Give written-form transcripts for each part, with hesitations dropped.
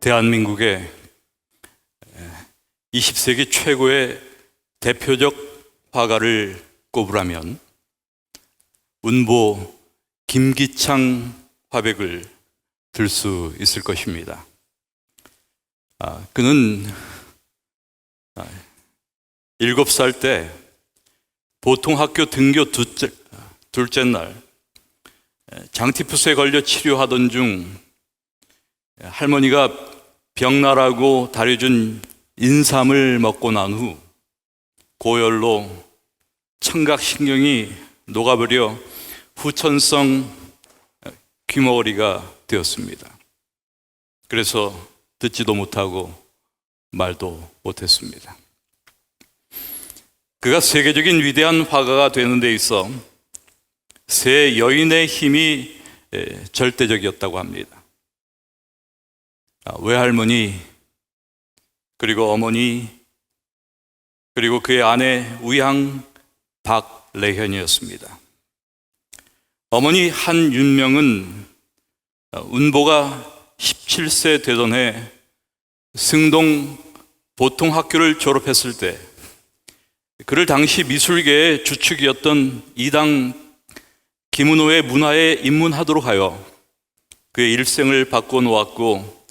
대한민국의 20세기 최고의 대표적 화가를 꼽으라면 운보 김기창 화백을 들 수 있을 것입니다. 그는 7살 때 보통학교 등교 둘째 날 장티푸스에 걸려 치료하던 중 할머니가 병나라고 다려준 인삼을 먹고 난 후 고열로 청각신경이 녹아버려 후천성 귀머거리가 되었습니다. 그래서 듣지도 못하고 말도 못했습니다. 그가 세계적인 위대한 화가가 되는 데 있어 세 여인의 힘이 절대적이었다고 합니다. 외할머니, 그리고 어머니, 그리고 그의 아내 우양 박래현이었습니다. 어머니 한윤명은 운보가 17세 되던 해 승동 보통학교를 졸업했을 때 그를 당시 미술계의 주축이었던 이당 김은호의 문화에 입문하도록 하여 그의 일생을 바꿔 놓았고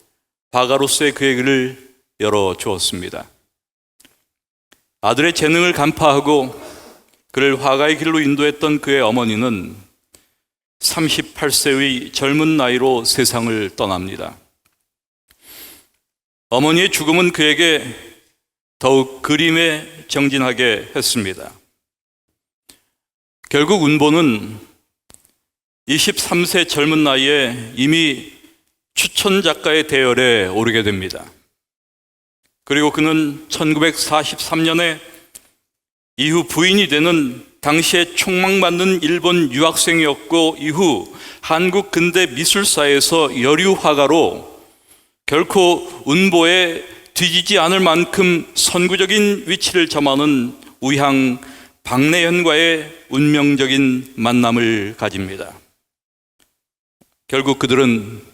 화가로서의 그의 길을 열어주었습니다. 아들의 재능을 간파하고 그를 화가의 길로 인도했던 그의 어머니는 38세의 젊은 나이로 세상을 떠납니다. 어머니의 죽음은 그에게 더욱 그림에 정진하게 했습니다. 결국 운보는 23세 젊은 나이에 이미 추천 작가의 대열에 오르게 됩니다. 그리고 그는 1943년에 이후 부인이 되는 당시에 촉망받는 일본 유학생이었고 이후 한국 근대 미술사에서 여류화가로 결코 운보에 뒤지지 않을 만큼 선구적인 위치를 점하는 우향 박래현과의 운명적인 만남을 가집니다. 결국 그들은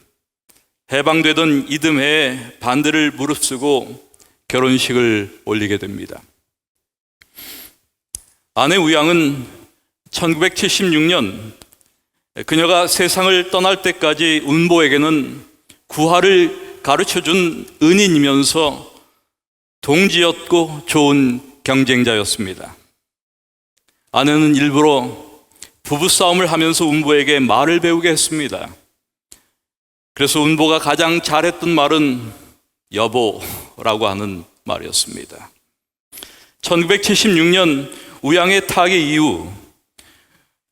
해방되던 이듬해에 반대를 무릅쓰고 결혼식을 올리게 됩니다. 아내 우양은 1976년 그녀가 세상을 떠날 때까지 운보에게는 구화를 가르쳐준 은인이면서 동지였고 좋은 경쟁자였습니다. 아내는 일부러 부부싸움을 하면서 운보에게 말을 배우게 했습니다. 그래서 운보가 가장 잘했던 말은 여보라고 하는 말이었습니다. 1976년 우양의 타계 이후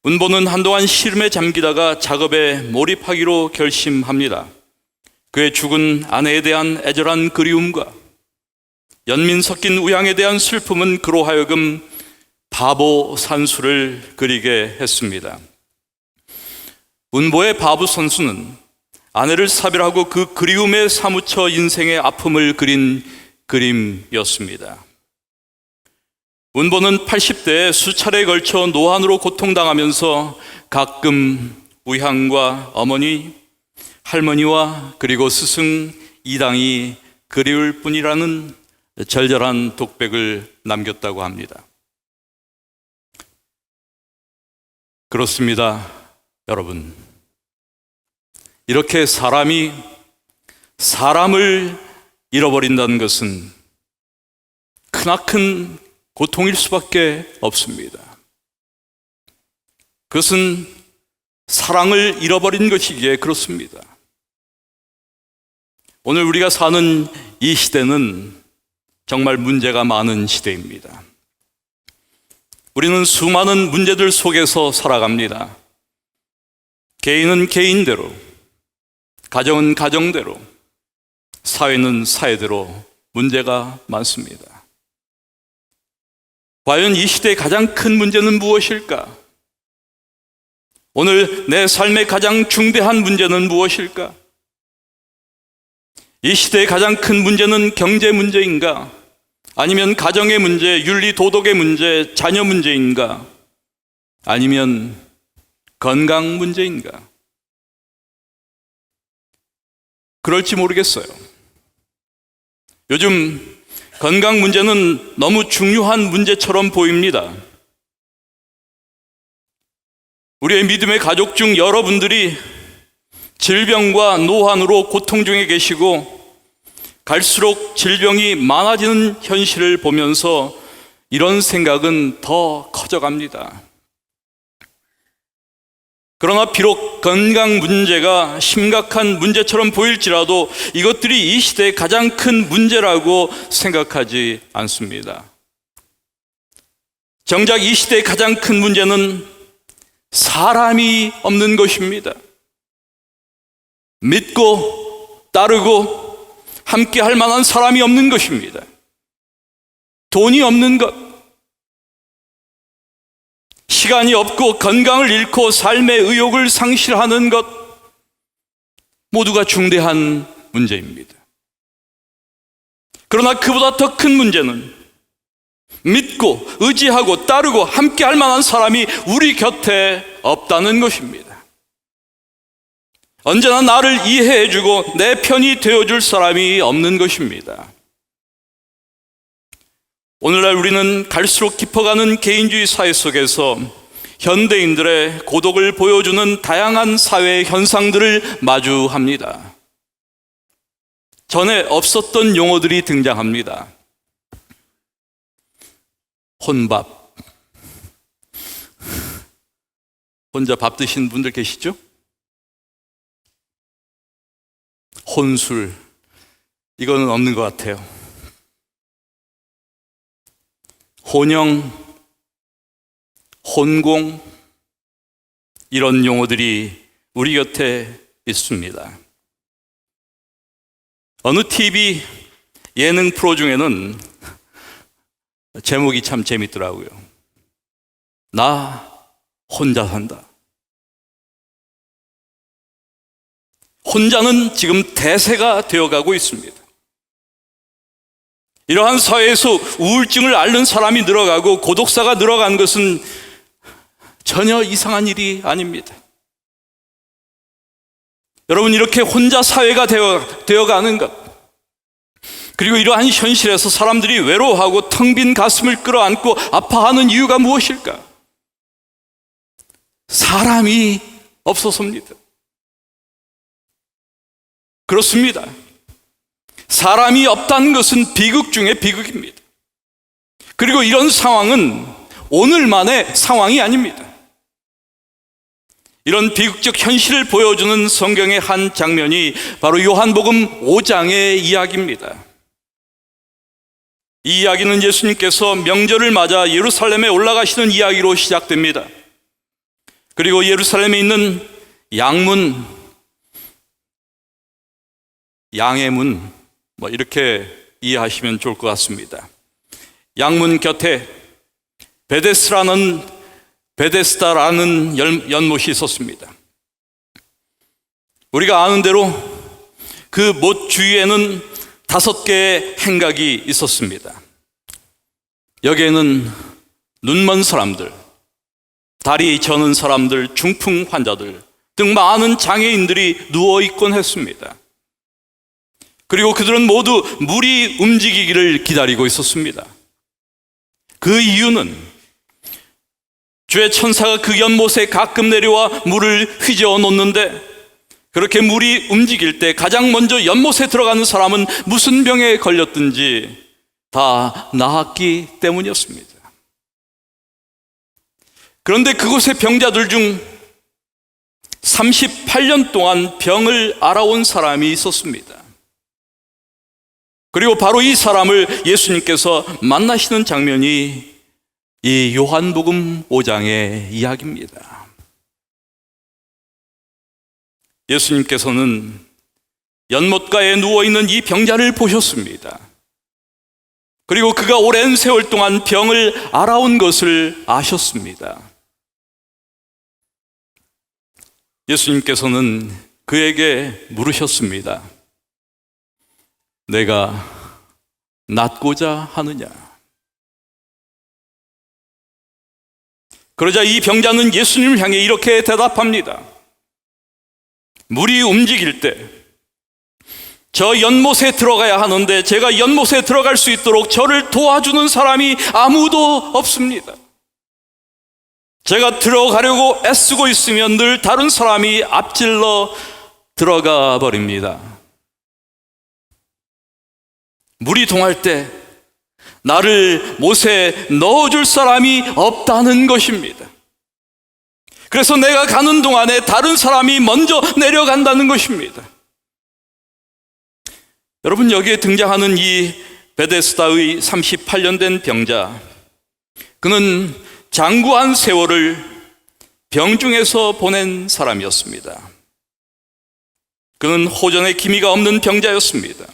운보는 한동안 시름에 잠기다가 작업에 몰입하기로 결심합니다. 그의 죽은 아내에 대한 애절한 그리움과 연민 섞인 우양에 대한 슬픔은 그로 하여금 바보 산수를 그리게 했습니다. 운보의 바보 선수는 아내를 사별하고 그 그리움에 사무쳐 인생의 아픔을 그린 그림이었습니다. 운보는 80대에 수차례에 걸쳐 노안으로 고통당하면서 가끔 우향과 어머니, 할머니와 그리고 스승 이당이 그리울 뿐이라는 절절한 독백을 남겼다고 합니다. 그렇습니다, 여러분. 이렇게 사람이 사람을 잃어버린다는 것은 크나큰 고통일 수밖에 없습니다. 그것은 사랑을 잃어버린 것이기에 그렇습니다. 오늘 우리가 사는 이 시대는 정말 문제가 많은 시대입니다. 우리는 수많은 문제들 속에서 살아갑니다. 개인은 개인대로, 가정은 가정대로, 사회는 사회대로 문제가 많습니다. 과연 이 시대의 가장 큰 문제는 무엇일까? 오늘 내 삶의 가장 중대한 문제는 무엇일까? 이 시대의 가장 큰 문제는 경제 문제인가? 아니면 가정의 문제, 윤리 도덕의 문제, 자녀 문제인가? 아니면 건강 문제인가? 그럴지 모르겠어요. 요즘 건강 문제는 너무 중요한 문제처럼 보입니다. 우리의 믿음의 가족 중 여러분들이 질병과 노환으로 고통 중에 계시고 갈수록 질병이 많아지는 현실을 보면서 이런 생각은 더 커져갑니다. 그러나 비록 건강 문제가 심각한 문제처럼 보일지라도 이것들이 이 시대의 가장 큰 문제라고 생각하지 않습니다. 정작 이 시대의 가장 큰 문제는 사람이 없는 것입니다. 믿고 따르고 함께 할 만한 사람이 없는 것입니다. 돈이 없는 것, 시간이 없고 건강을 잃고 삶의 의욕을 상실하는 것, 모두가 중대한 문제입니다. 그러나 그보다 더 큰 문제는 믿고 의지하고 따르고 함께 할 만한 사람이 우리 곁에 없다는 것입니다. 언제나 나를 이해해주고 내 편이 되어줄 사람이 없는 것입니다. 오늘날 우리는 갈수록 깊어가는 개인주의 사회 속에서 현대인들의 고독을 보여주는 다양한 사회 현상들을 마주합니다. 전에 없었던 용어들이 등장합니다. 혼밥. 혼자 밥 드시는 분들 계시죠? 혼술. 이거는 없는 것 같아요. 혼영, 혼공, 이런 용어들이 우리 곁에 있습니다. 어느 TV 예능 프로 중에는 제목이 참 재밌더라고요. 나 혼자 산다. 혼자는 지금 대세가 되어가고 있습니다. 이러한 사회에서 우울증을 앓는 사람이 늘어가고 고독사가 늘어간 것은 전혀 이상한 일이 아닙니다. 여러분, 이렇게 혼자 사회가 되어가는 것, 그리고 이러한 현실에서 사람들이 외로워하고 텅 빈 가슴을 끌어안고 아파하는 이유가 무엇일까? 사람이 없어서입니다. 그렇습니다. 사람이 없다는 것은 비극 중에 비극입니다. 그리고 이런 상황은 오늘만의 상황이 아닙니다. 이런 비극적 현실을 보여주는 성경의 한 장면이 바로 요한복음 5장의 이야기입니다. 이 이야기는 예수님께서 명절을 맞아 예루살렘에 올라가시는 이야기로 시작됩니다. 그리고 예루살렘에 있는 양문, 양의 문, 이렇게 이해하시면 좋을 것 같습니다. 양문 곁에 베데스다라는 연못이 있었습니다. 우리가 아는 대로 그 못 주위에는 5개의 행각이 있었습니다. 여기에는 눈먼 사람들, 다리 저는 사람들, 중풍 환자들 등 많은 장애인들이 누워있곤 했습니다. 그리고 그들은 모두 물이 움직이기를 기다리고 있었습니다. 그 이유는 주의 천사가 그 연못에 가끔 내려와 물을 휘저어 놓는데, 그렇게 물이 움직일 때 가장 먼저 연못에 들어가는 사람은 무슨 병에 걸렸든지 다 나았기 때문이었습니다. 그런데 그곳의 병자들 중 38년 동안 병을 앓아온 사람이 있었습니다. 그리고 바로 이 사람을 예수님께서 만나시는 장면이 이 요한복음 5장의 이야기입니다. 예수님께서는 연못가에 누워있는 이 병자를 보셨습니다. 그리고 그가 오랜 세월 동안 병을 앓아온 것을 아셨습니다. 예수님께서는 그에게 물으셨습니다. 내가 낫고자 하느냐? 그러자 이 병자는 예수님을 향해 이렇게 대답합니다. 물이 움직일 때 저 연못에 들어가야 하는데 제가 연못에 들어갈 수 있도록 저를 도와주는 사람이 아무도 없습니다. 제가 들어가려고 애쓰고 있으면 늘 다른 사람이 앞질러 들어가 버립니다. 물이 동할 때 나를 못에 넣어줄 사람이 없다는 것입니다. 그래서 내가 가는 동안에 다른 사람이 먼저 내려간다는 것입니다. 여러분, 여기에 등장하는 이 베데스다의 38년 된 병자, 그는 장구한 세월을 병중에서 보낸 사람이었습니다. 그는 호전의 기미가 없는 병자였습니다.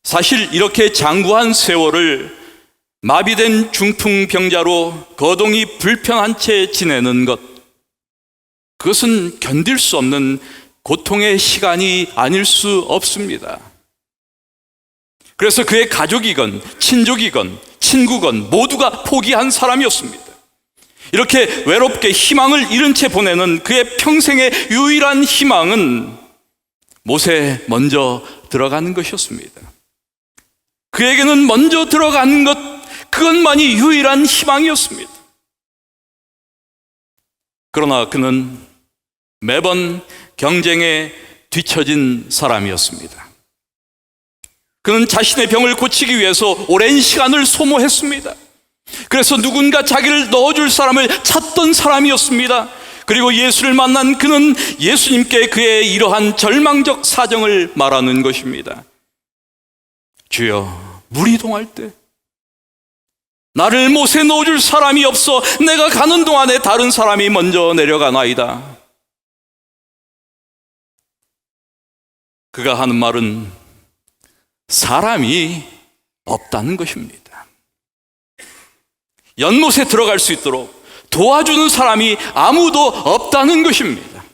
사실 이렇게 장구한 세월을 마비된 중풍병자로 거동이 불편한 채 지내는 것, 그것은 견딜 수 없는 고통의 시간이 아닐 수 없습니다. 그래서 그의 가족이건 친족이건 친구건 모두가 포기한 사람이었습니다. 이렇게 외롭게 희망을 잃은 채 보내는 그의 평생의 유일한 희망은 못에 먼저 들어가는 것이었습니다. 그에게는 먼저 들어가는 것, 그것만이 유일한 희망이었습니다. 그러나 그는 매번 경쟁에 뒤처진 사람이었습니다. 그는 자신의 병을 고치기 위해서 오랜 시간을 소모했습니다. 그래서 누군가 자기를 넣어줄 사람을 찾던 사람이었습니다. 그리고 예수를 만난 그는 예수님께 그의 이러한 절망적 사정을 말하는 것입니다. 주여, 물이 동할 때 나를 못에 넣어줄 사람이 없어 내가 가는 동안에 다른 사람이 먼저 내려가나이다. 그가 하는 말은 사람이 없다는 것입니다. 연못에 들어갈 수 있도록 도와주는 사람이 아무도 없다는 것입니다.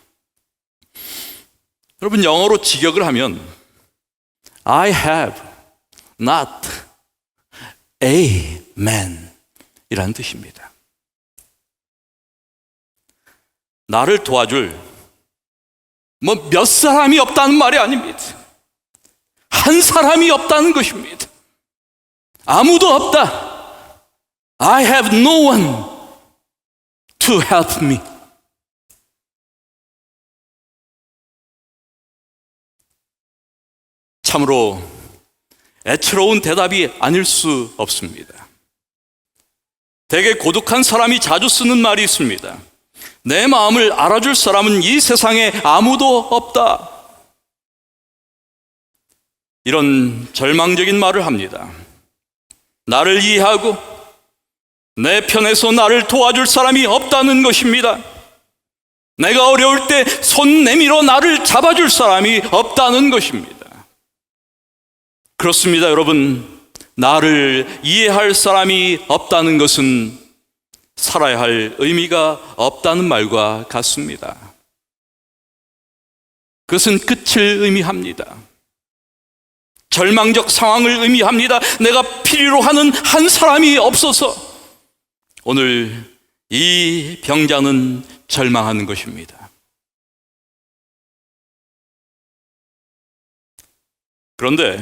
여러분, 영어로 직역을 하면 I have not a man 이라는 뜻입니다. 나를 도와줄 몇 사람이 없다는 말이 아닙니다. 한 사람이 없다는 것입니다. 아무도 없다. I have no one to help me. 참으로 애처로운 대답이 아닐 수 없습니다. 되게 고독한 사람이 자주 쓰는 말이 있습니다. 내 마음을 알아줄 사람은 이 세상에 아무도 없다. 이런 절망적인 말을 합니다. 나를 이해하고 내 편에서 나를 도와줄 사람이 없다는 것입니다. 내가 어려울 때 손 내밀어 나를 잡아줄 사람이 없다는 것입니다. 그렇습니다, 여러분. 나를 이해할 사람이 없다는 것은 살아야 할 의미가 없다는 말과 같습니다. 그것은 끝을 의미합니다. 절망적 상황을 의미합니다. 내가 필요로 하는 한 사람이 없어서 오늘 이 병자는 절망하는 것입니다. 그런데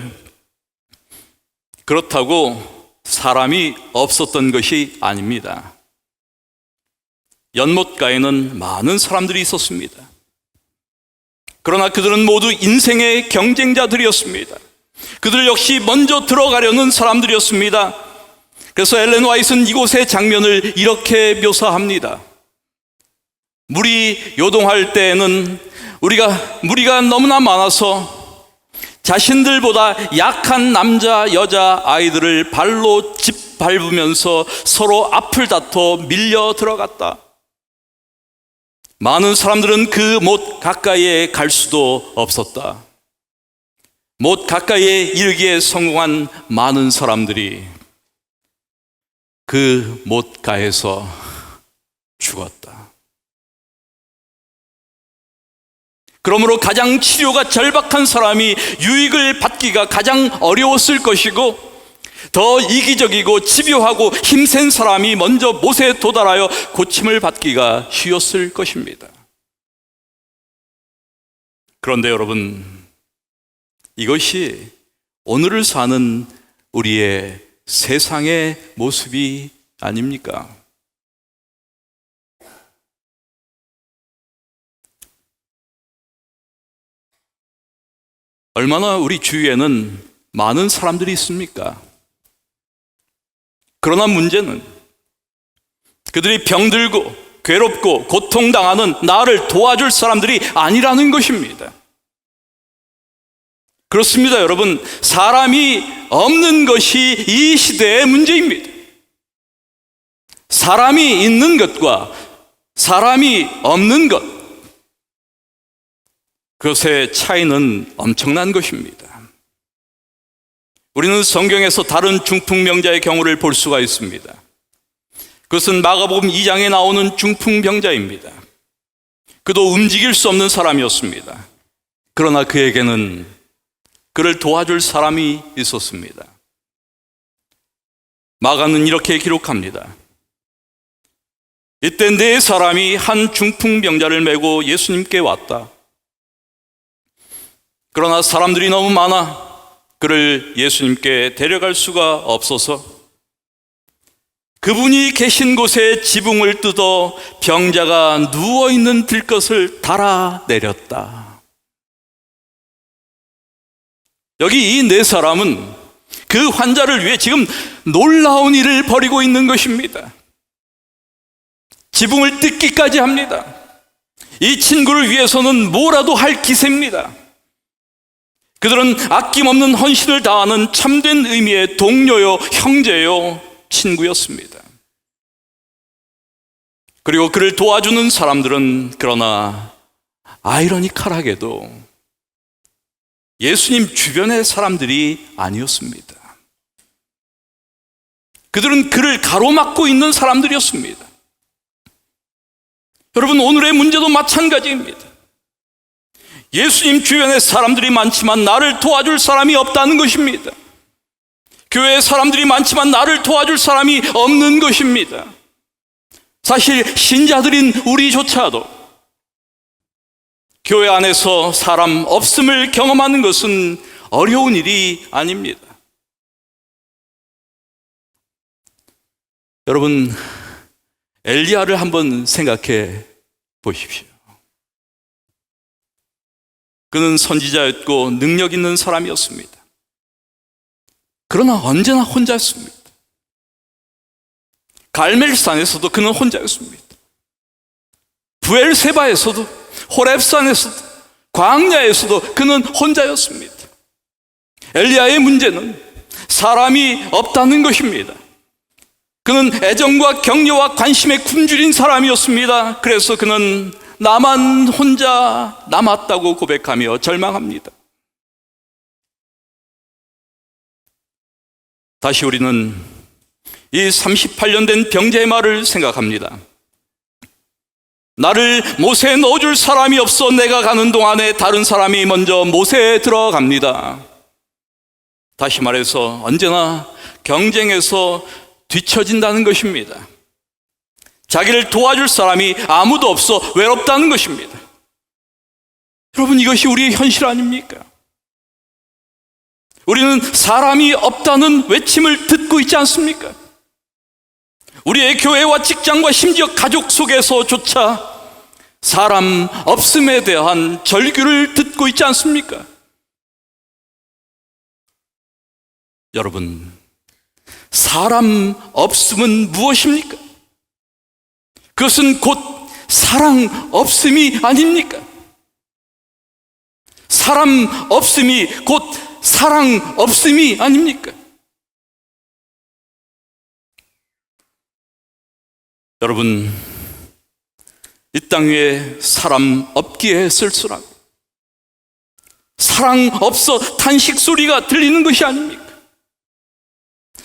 그렇다고 사람이 없었던 것이 아닙니다. 연못가에는 많은 사람들이 있었습니다. 그러나 그들은 모두 인생의 경쟁자들이었습니다. 그들 역시 먼저 들어가려는 사람들이었습니다. 그래서 엘렌 화이트는 이곳의 장면을 이렇게 묘사합니다. 물이 요동할 때에는 무리가 너무나 많아서 자신들보다 약한 남자, 여자, 아이들을 발로 짓밟으면서 서로 앞을 다퉈 밀려 들어갔다. 많은 사람들은 그 못 가까이에 갈 수도 없었다. 못 가까이에 이르기에 성공한 많은 사람들이 그 못가에서 죽었다. 그러므로 가장 치료가 절박한 사람이 유익을 받기가 가장 어려웠을 것이고, 더 이기적이고 집요하고 힘센 사람이 먼저 못에 도달하여 고침을 받기가 쉬웠을 것입니다. 그런데 여러분, 이것이 오늘을 사는 우리의 세상의 모습이 아닙니까? 얼마나 우리 주위에는 많은 사람들이 있습니까? 그러나 문제는 그들이 병들고 괴롭고 고통당하는 나를 도와줄 사람들이 아니라는 것입니다. 그렇습니다, 여러분. 사람이 없는 것이 이 시대의 문제입니다. 사람이 있는 것과 사람이 없는 것, 그것의 차이는 엄청난 것입니다. 우리는 성경에서 다른 중풍병자의 경우를 볼 수가 있습니다. 그것은 마가복음 2장에 나오는 중풍병자입니다. 그도 움직일 수 없는 사람이었습니다. 그러나 그에게는 그를 도와줄 사람이 있었습니다. 마가는 이렇게 기록합니다. 이때 네 사람이 한 중풍병자를 메고 예수님께 왔다. 그러나 사람들이 너무 많아 그를 예수님께 데려갈 수가 없어서 그분이 계신 곳에 지붕을 뜯어 병자가 누워있는 들것을 달아내렸다. 여기 이 네 사람은 그 환자를 위해 지금 놀라운 일을 벌이고 있는 것입니다. 지붕을 뜯기까지 합니다. 이 친구를 위해서는 뭐라도 할 기세입니다. 그들은 아낌없는 헌신을 다하는 참된 의미의 동료요, 형제요, 친구였습니다. 그리고 그를 도와주는 사람들은 그러나 아이러니컬하게도 예수님 주변의 사람들이 아니었습니다. 그들은 그를 가로막고 있는 사람들이었습니다. 여러분, 오늘의 문제도 마찬가지입니다. 예수님 주변에 사람들이 많지만 나를 도와줄 사람이 없다는 것입니다. 교회에 사람들이 많지만 나를 도와줄 사람이 없는 것입니다. 사실 신자들인 우리조차도 교회 안에서 사람 없음을 경험하는 것은 어려운 일이 아닙니다. 여러분, 엘리야를 한번 생각해 보십시오. 그는 선지자였고 능력 있는 사람이었습니다. 그러나 언제나 혼자였습니다. 갈멜산에서도 그는 혼자였습니다. 부엘세바에서도, 호렙산에서도, 광야에서도 그는 혼자였습니다. 엘리야의 문제는 사람이 없다는 것입니다. 그는 애정과 격려와 관심에 굶주린 사람이었습니다. 그래서 그는 나만 혼자 남았다고 고백하며 절망합니다. 다시 우리는 이 38년 된 병자의 말을 생각합니다. 나를 못에 넣어줄 사람이 없어 내가 가는 동안에 다른 사람이 먼저 못에 들어갑니다. 다시 말해서 언제나 경쟁에서 뒤처진다는 것입니다. 자기를 도와줄 사람이 아무도 없어 외롭다는 것입니다. 여러분, 이것이 우리의 현실 아닙니까? 우리는 사람이 없다는 외침을 듣고 있지 않습니까? 우리의 교회와 직장과 심지어 가족 속에서조차 사람 없음에 대한 절규를 듣고 있지 않습니까? 여러분, 사람 없음은 무엇입니까? 그것은 곧 사랑 없음이 아닙니까? 사람 없음이 곧 사랑 없음이 아닙니까? 여러분, 이 땅 위에 사람 없기에 쓸쓸하고 사랑 없어 탄식 소리가 들리는 것이 아닙니까?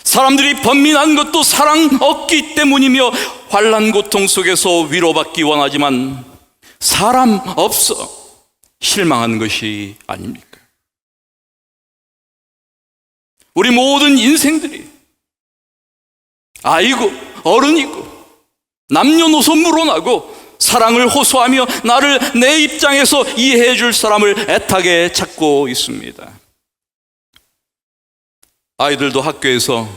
사람들이 번민한 것도 사랑 없기 때문이며 환난 고통 속에서 위로받기 원하지만 사람 없어 실망하는 것이 아닙니까? 우리 모든 인생들이 아이고 어른이고 남녀노소 물어나고 사랑을 호소하며 나를 내 입장에서 이해해 줄 사람을 애타게 찾고 있습니다. 아이들도 학교에서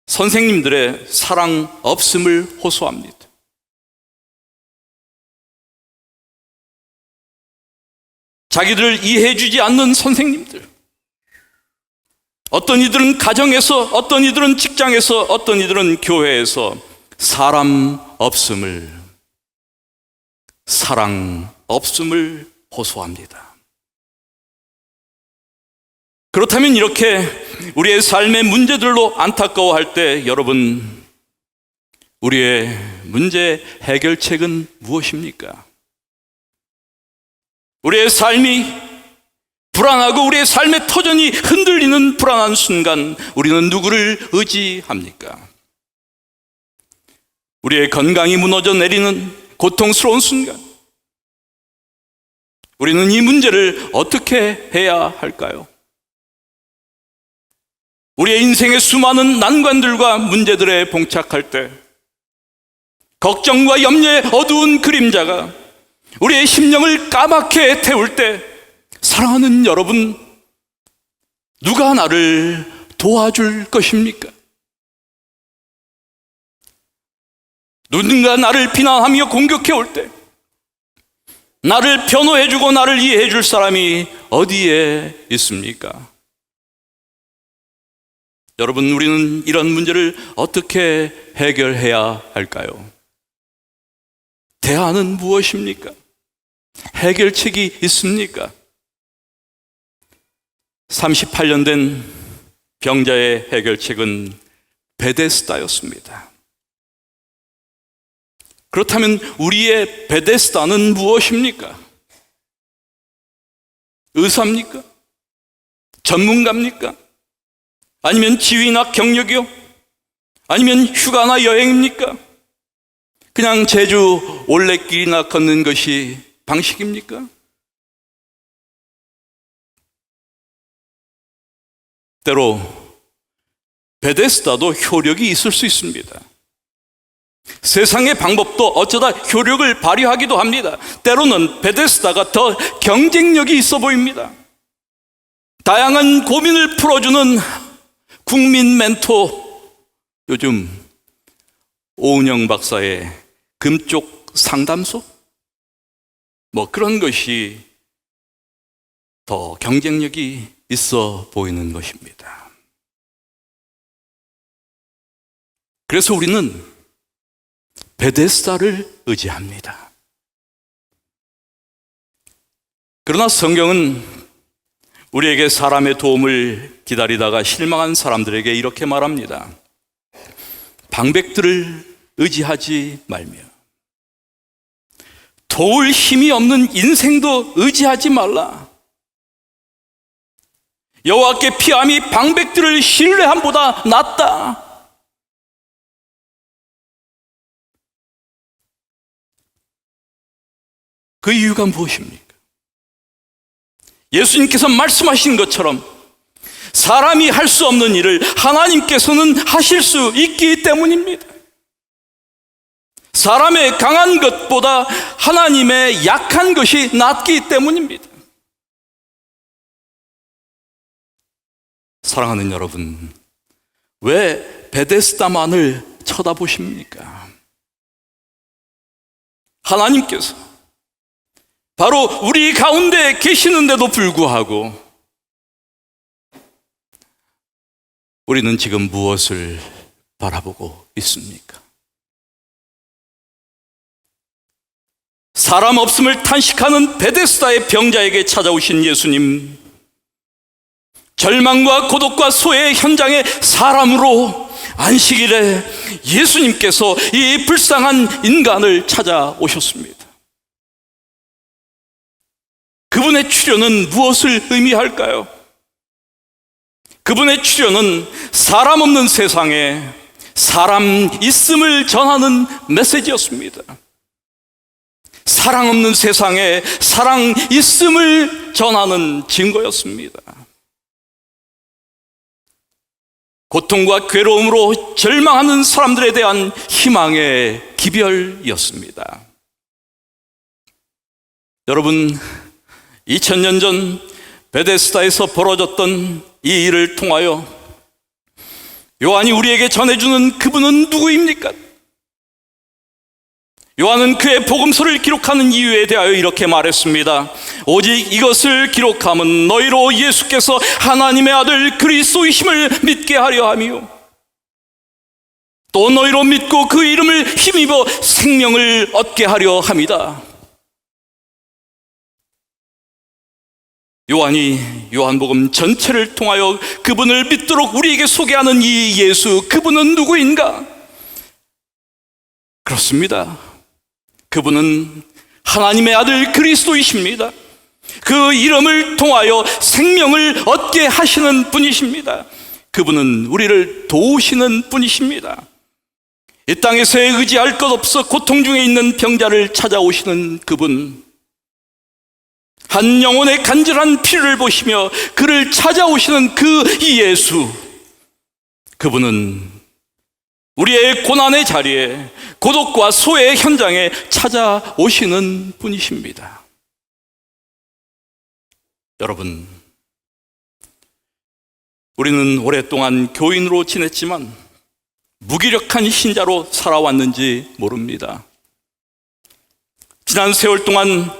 선생님들의 사랑 없음을 호소합니다. 자기들을 이해해주지 않는 선생님들, 어떤 이들은 가정에서, 어떤 이들은 직장에서, 어떤 이들은 교회에서 사랑 없음을 호소합니다. 그렇다면 이렇게 우리의 삶의 문제들로 안타까워할 때 여러분, 우리의 문제 해결책은 무엇입니까? 우리의 삶이 불안하고 우리의 삶의 터전이 흔들리는 불안한 순간 우리는 누구를 의지합니까? 우리의 건강이 무너져 내리는 고통스러운 순간 우리는 이 문제를 어떻게 해야 할까요? 우리의 인생의 수많은 난관들과 문제들에 봉착할 때 걱정과 염려의 어두운 그림자가 우리의 심령을 까맣게 태울 때 사랑하는 여러분, 누가 나를 도와줄 것입니까? 누군가 나를 비난하며 공격해 올 때 나를 변호해주고 나를 이해해줄 사람이 어디에 있습니까? 여러분, 우리는 이런 문제를 어떻게 해결해야 할까요? 대안은 무엇입니까? 해결책이 있습니까? 38년 된 병자의 해결책은 베데스다였습니다. 그렇다면 우리의 베데스다는 무엇입니까? 의사입니까? 전문가입니까? 아니면 지위나 경력이요? 아니면 휴가나 여행입니까? 그냥 제주 올레길이나 걷는 것이 방식입니까? 때로 베데스다도 효력이 있을 수 있습니다. 세상의 방법도 어쩌다 효력을 발휘하기도 합니다. 때로는 베데스다가 더 경쟁력이 있어 보입니다. 다양한 고민을 풀어주는 국민 멘토, 요즘 오은영 박사의 금쪽 상담소? 그런 것이 더 경쟁력이 있어 보이는 것입니다. 그래서 우리는 베데스다를 의지합니다. 그러나 성경은 우리에게 사람의 도움을 기다리다가 실망한 사람들에게 이렇게 말합니다. 방백들을 의지하지 말며 도울 힘이 없는 인생도 의지하지 말라. 여호와께 피함이 방백들을 신뢰함보다 낫다. 그 이유가 무엇입니까? 예수님께서 말씀하신 것처럼 사람이 할 수 없는 일을 하나님께서는 하실 수 있기 때문입니다. 사람의 강한 것보다 하나님의 약한 것이 낫기 때문입니다. 사랑하는 여러분, 왜 베데스다만을 쳐다보십니까? 하나님께서 바로 우리 가운데 계시는데도 불구하고 우리는 지금 무엇을 바라보고 있습니까? 사람 없음을 탄식하는 베데스다의 병자에게 찾아오신 예수님, 절망과 고독과 소외의 현장에 사람으로 안식일에 예수님께서 이 불쌍한 인간을 찾아오셨습니다. 그분의 출현은 무엇을 의미할까요? 그분의 출현은 사람 없는 세상에 사람 있음을 전하는 메시지였습니다. 사랑 없는 세상에 사랑 있음을 전하는 증거였습니다. 고통과 괴로움으로 절망하는 사람들에 대한 희망의 기별이었습니다. 여러분, 2000년 전 베데스다에서 벌어졌던 이 일을 통하여 요한이 우리에게 전해주는 그분은 누구입니까? 요한은 그의 복음서를 기록하는 이유에 대하여 이렇게 말했습니다. 오직 이것을 기록함은 너희로 예수께서 하나님의 아들 그리스도이심을 믿게 하려 함이요, 또 너희로 믿고 그 이름을 힘입어 생명을 얻게 하려 함이다. 요한이 요한복음 전체를 통하여 그분을 믿도록 우리에게 소개하는 이 예수, 그분은 누구인가? 그렇습니다. 그분은 하나님의 아들 그리스도이십니다. 그 이름을 통하여 생명을 얻게 하시는 분이십니다. 그분은 우리를 도우시는 분이십니다. 이 땅에서 의지할 것 없어 고통 중에 있는 병자를 찾아오시는 그분, 한 영혼의 간절한 피를 보시며 그를 찾아오시는 그 예수, 그분은 우리의 고난의 자리에, 고독과 소외의 현장에 찾아오시는 분이십니다. 여러분, 우리는 오랫동안 교인으로 지냈지만 무기력한 신자로 살아왔는지 모릅니다. 지난 세월 동안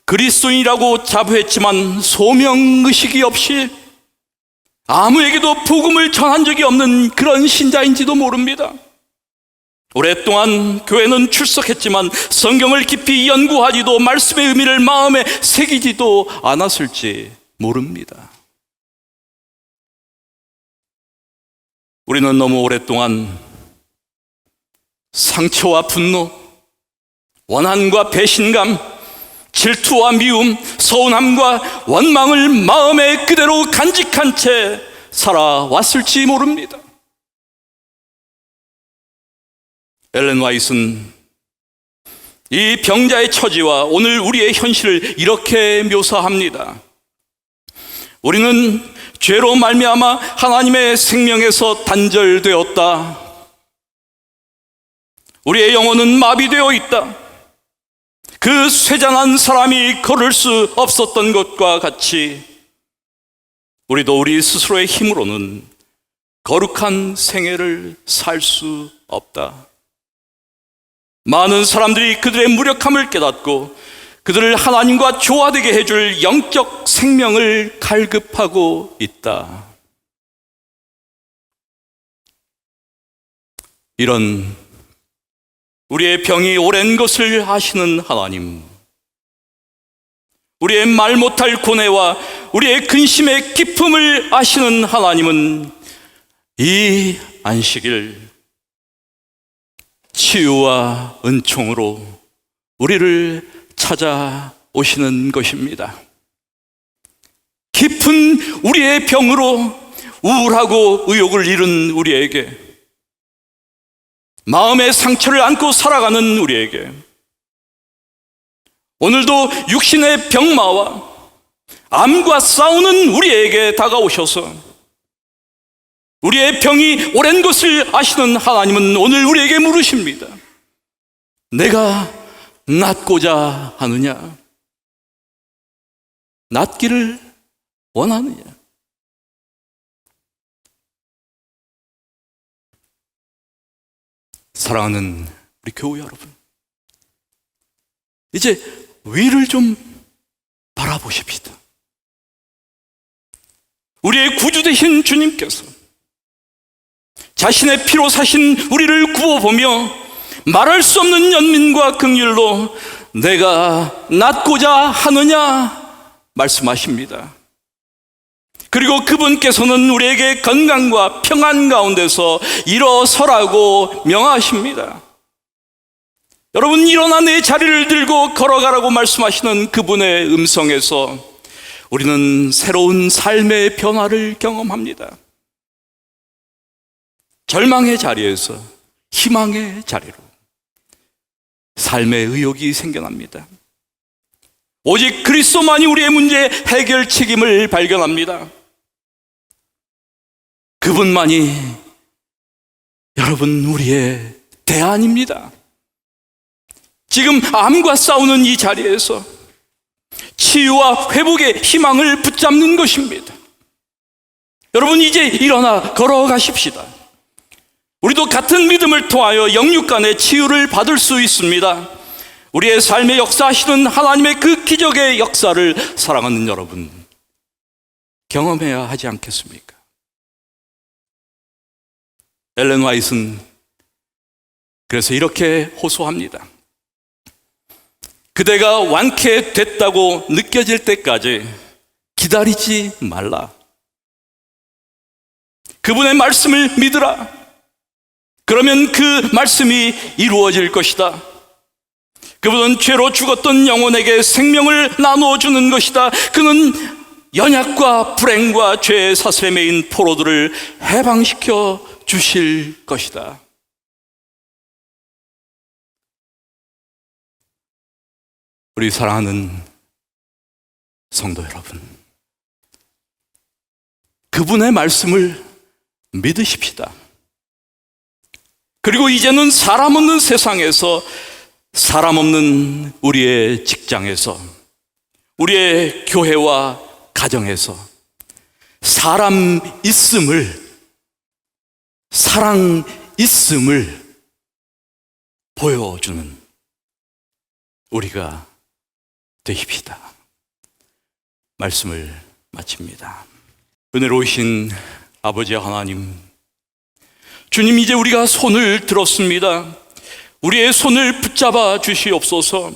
그리스도인이라고 자부했지만 소명의식이 없이 아무에게도 복음을 전한 적이 없는 그런 신자인지도 모릅니다. 오랫동안 교회는 출석했지만 성경을 깊이 연구하지도 말씀의 의미를 마음에 새기지도 않았을지 모릅니다. 우리는 너무 오랫동안 상처와 분노, 원한과 배신감, 질투와 미움, 서운함과 원망을 마음에 그대로 간직한 채 살아왔을지 모릅니다. 엘렌 화이트는 이 병자의 처지와 오늘 우리의 현실을 이렇게 묘사합니다. 우리는 죄로 말미암아 하나님의 생명에서 단절되었다. 우리의 영혼은 마비되어 있다. 그 쇠잔한 사람이 걸을 수 없었던 것과 같이 우리도 우리 스스로의 힘으로는 거룩한 생애를 살 수 없다. 많은 사람들이 그들의 무력함을 깨닫고 그들을 하나님과 조화되게 해줄 영적 생명을 갈급하고 있다. 이런 우리의 병이 오랜 것을 아시는 하나님, 우리의 말 못할 고뇌와 우리의 근심의 기쁨을 아시는 하나님은 이 안식일 치유와 은총으로 우리를 찾아오시는 것입니다. 깊은 우리의 병으로 우울하고 의욕을 잃은 우리에게, 마음의 상처를 안고 살아가는 우리에게, 오늘도 육신의 병마와 암과 싸우는 우리에게 다가오셔서 우리의 병이 오랜 것을 아시는 하나님은 오늘 우리에게 물으십니다. 내가 낫고자 하느냐? 낫기를 원하느냐? 사랑하는 우리 교우 여러분, 이제 위를 좀 바라보십시다. 우리의 구주 되신 주님께서 자신의 피로 사신 우리를 구워보며 말할 수 없는 연민과 긍휼로 내가 낫고자 하느냐 말씀하십니다. 그리고 그분께서는 우리에게 건강과 평안 가운데서 일어서라고 명하십니다. 여러분, 일어나 내 자리를 들고 걸어가라고 말씀하시는 그분의 음성에서 우리는 새로운 삶의 변화를 경험합니다. 절망의 자리에서 희망의 자리로 삶의 의욕이 생겨납니다. 오직 그리스도만이 우리의 문제 해결 책임을 발견합니다. 그분만이 여러분 우리의 대안입니다. 지금 암과 싸우는 이 자리에서 치유와 회복의 희망을 붙잡는 것입니다. 여러분, 이제 일어나 걸어가십시다. 우리도 같은 믿음을 통하여 영육 간의 치유를 받을 수 있습니다. 우리의 삶에 역사하시는 하나님의 그 기적의 역사를 사랑하는 여러분, 경험해야 하지 않겠습니까? 엘렌 화이트는 그래서 이렇게 호소합니다. 그대가 완쾌됐다고 느껴질 때까지 기다리지 말라. 그분의 말씀을 믿으라. 그러면 그 말씀이 이루어질 것이다. 그분은 죄로 죽었던 영혼에게 생명을 나누어주는 것이다. 그는 연약과 불행과 죄의 사슬에 매인 포로들을 해방시켜 주실 것이다. 우리 사랑하는 성도 여러분, 그분의 말씀을 믿으십시다. 그리고 이제는 사람 없는 세상에서, 사람 없는 우리의 직장에서, 우리의 교회와 가정에서 사람 있음을, 사랑 있음을 보여주는 우리가 되십시다. 말씀을 마칩니다. 은혜로우신 아버지 하나님, 주님, 이제 우리가 손을 들었습니다. 우리의 손을 붙잡아 주시옵소서.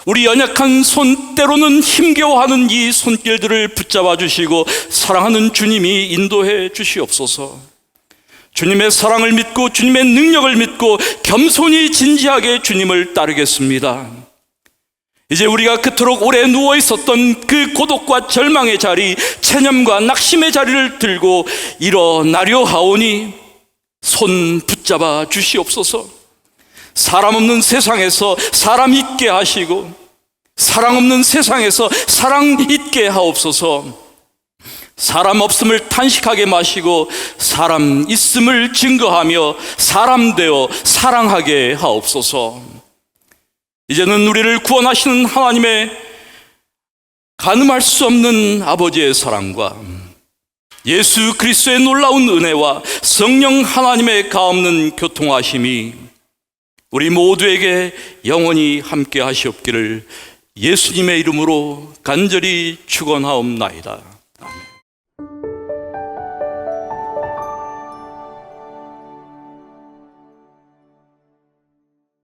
우리 연약한 손, 때로는 힘겨워하는 이 손길들을 붙잡아 주시고 사랑하는 주님이 인도해 주시옵소서. 주님의 사랑을 믿고 주님의 능력을 믿고 겸손히 진지하게 주님을 따르겠습니다. 이제 우리가 그토록 오래 누워 있었던 그 고독과 절망의 자리, 체념과 낙심의 자리를 들고 일어나려 하오니 손 붙잡아 주시옵소서. 사람 없는 세상에서 사람 있게 하시고, 사랑 없는 세상에서 사랑 있게 하옵소서. 사람 없음을 탄식하게 마시고 사람 있음을 증거하며 사람 되어 사랑하게 하옵소서. 이제는 우리를 구원하시는 하나님의 가늠할 수 없는 아버지의 사랑과 예수 그리스도의 놀라운 은혜와 성령 하나님의 가없는 교통하심이 우리 모두에게 영원히 함께 하시옵기를 예수님의 이름으로 간절히 축원하옵나이다.